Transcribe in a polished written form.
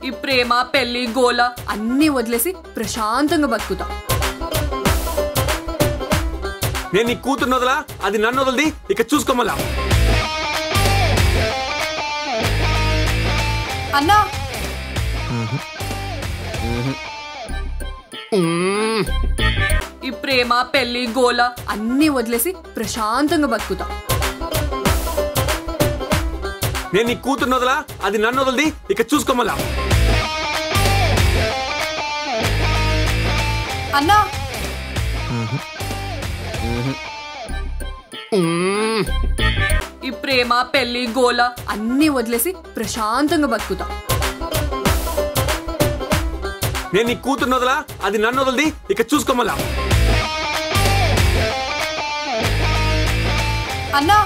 ఈ ప్రేమ పెళ్లి గోల అన్నీ వదిలేసి ప్రశాంతంగా బతుకుతా. నేను నీ కూతురు వదలా, అది నన్ను వదలది. ఇక చూసుకోమలా అన్నా. ఈ ప్రేమ పెళ్లి గోల అన్నీ వదిలేసి ప్రశాంతంగా బతుకుతా. నేను నీ కూతురు వదలా, అది నన్ను వదలది. ఇక చూసుకోమలా అన్నా. ఈ ప్రేమ పెళ్లి గోల అన్నీ వదిలేసి ప్రశాంతంగా బతుకుతా. నేను నీ కూతురు వదలా, అది నన్ను వదలది. ఇక చూసుకోమలా అన్నా.